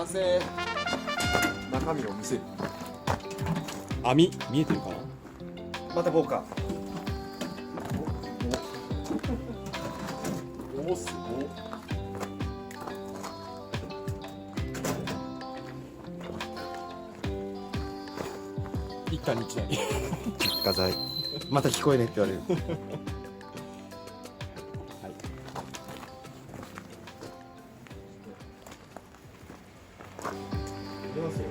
完成。中身を見せる。網見えてるかな。また棒か。おすご。一家に一台。画材。また聞こえねえって言われる。出ますよ。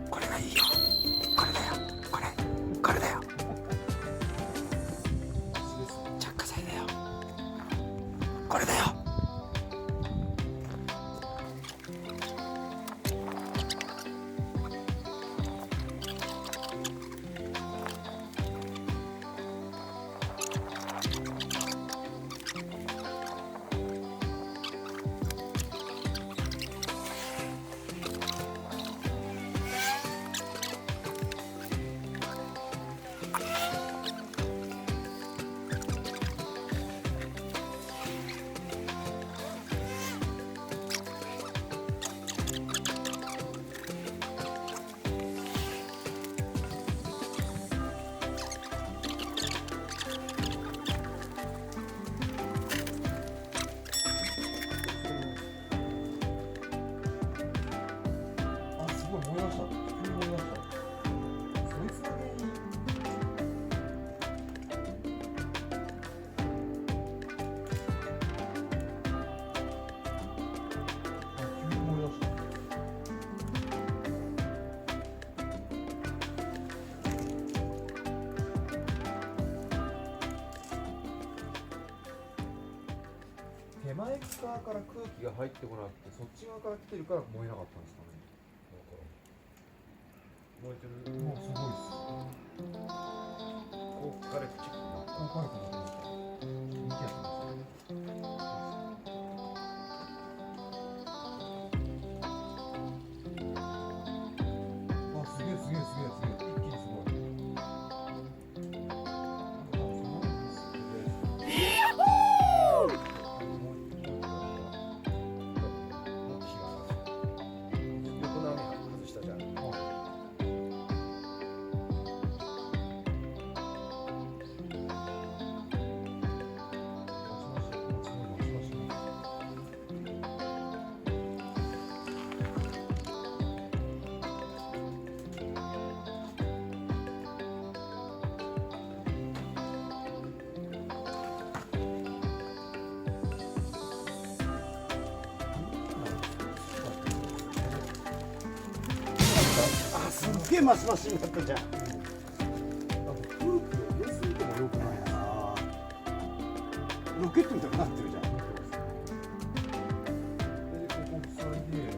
これがいいよ。これだよ。これだよ。着火剤だよ。これだよ。あ、すごい燃えました。急に燃えました。そいつだけに。あ、急に燃えました。手前側から空気が入ってこなくて、そっち側から来てるから燃えなかったんですかね。燃えてる。もうすごいです。高火力チェック。高火力の電気。見てやってます。あ、すげえすげえすげえすげえ。一気にすごい。横の網外したじゃん。あ、すっげえマシマシになったじゃん。空気を入れすぎてもよくないな。ロケットみたいになってるじゃん。で、ここ塞いで、や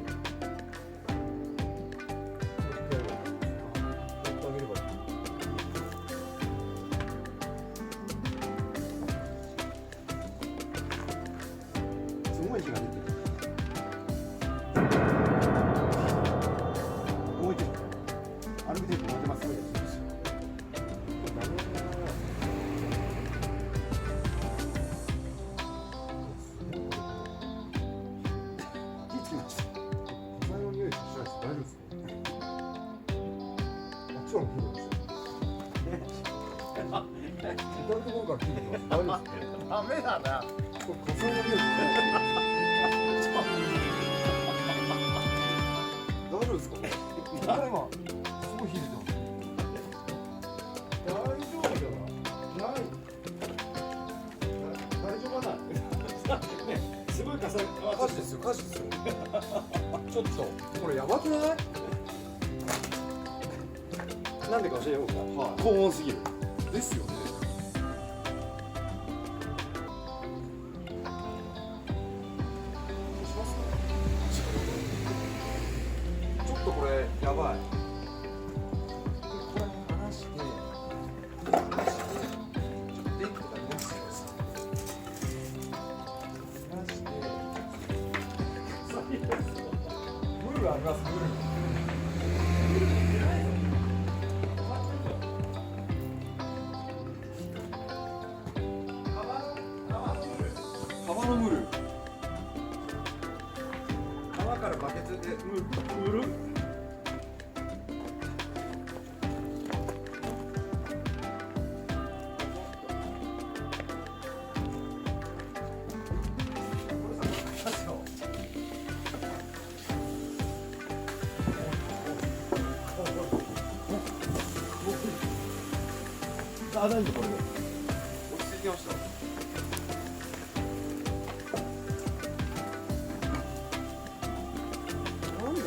ってあげればいい。すごい火が出てる。動いてる。歩いてると燃えてます。火つきました。火災の匂いしないです。大丈夫ですか？あっちはもう火ですよ。至る所から火出てます。大丈夫ですか？ダメだな。これ火災の匂いしない。大丈夫ですか？ですか？これ今すごい火出てます。大丈夫だな。ない。大丈夫かな。ね、すごい火災。火事ですよ。火事ですよ。ちょっとこれやばくない？なんでか教えようか。はい。高温すぎる。ですよね。ちょっとこれやばい。これ離して、ちょっと電気とか出してください。離して、ムールあります、ムール。川のムール。川からバケツでムール。あ、大丈夫これで。落ち着いてました。なんだ。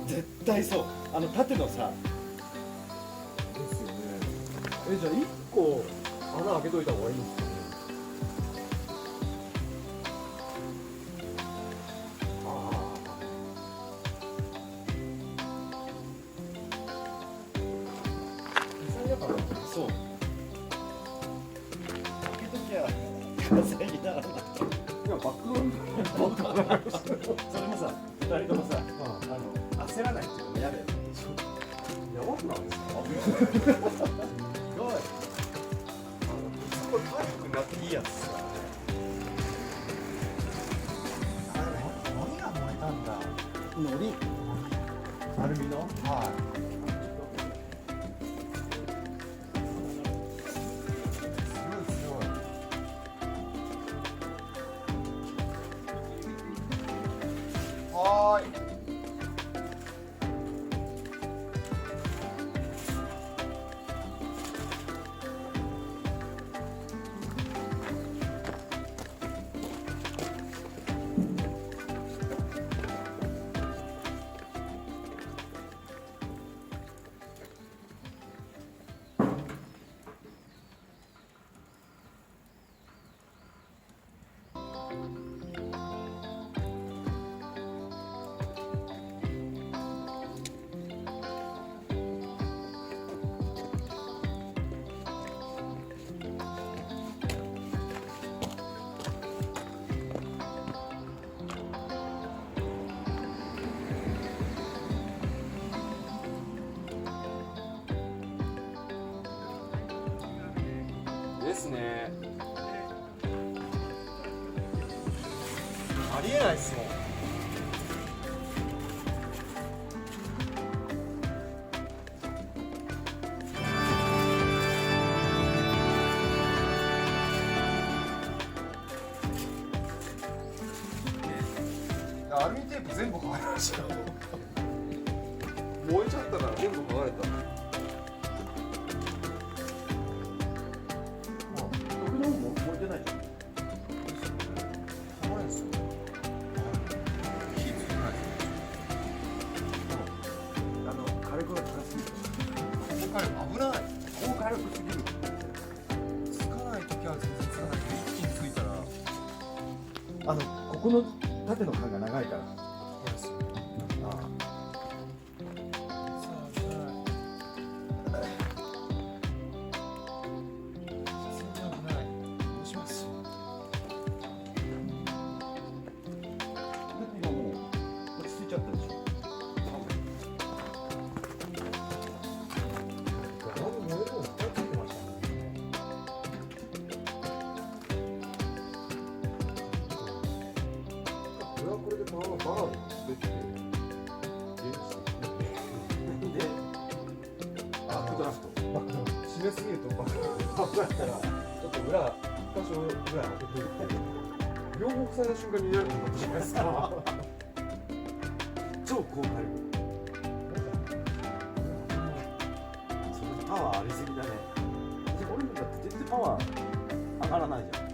絶対そう。縦のさ。ですよね。じゃあ1個穴開けといた方がいいんですかね。そう。開けときゃ火災にならない。今バックロードそれもさ、2人ともさ、焦らないっていうのも嫌だよね。やばくないですか？すごい。すごい体力になっていいやつさ。何が燃えたんだ？のり。アルミの？はい。はーい。ですね。ありえないっすもん。アルミテープ全部剥がれましたよ。燃えちゃったから全部剥がれた。僕の方も燃えてないじゃん。剥がれんすよ。火ついてないですね。火力が高すぎる。高火力危ない。高火力すぎる。つかないときは全然つかないけど、一気についたらここの縦の間が長いから。そうですよ。ああ。今もう落ち着いちゃったでしょ。燃えるのいっぱいついてましたね。これはこれでバラバラで出てでバックドラフト。バックドラフト。締めすぎるとバックドラフト。裏1箇所ぐらい開けていって両方塞いだ瞬間にやることになったじゃないですか。超高火力。それパワーありすぎだね。俺もだって全然パワー上がらないじゃん。